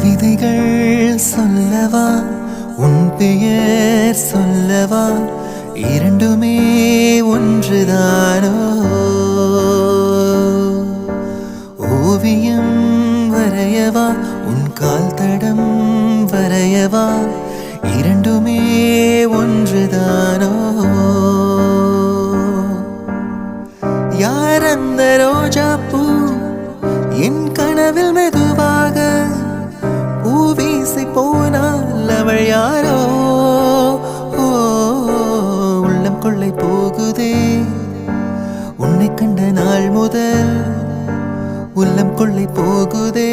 கவிதைகள் சொல்லவா உன் பெயர் சொல்லவா இரண்டுமே ஒன்றுதானோ ஓவியம் வரையவா உன் கால் தடம் வரையவா இரண்டுமே ஒன்றுதானோ யார் அந்த ரோஜா பூ என் கனவில் மெதுவாக பூவீசி போனால் அவள் யாரோ உள்ளம் கொள்ளை போகுதே உன்னை கண்ட நாள் முதல் உள்ளம் கொள்ளை போகுதே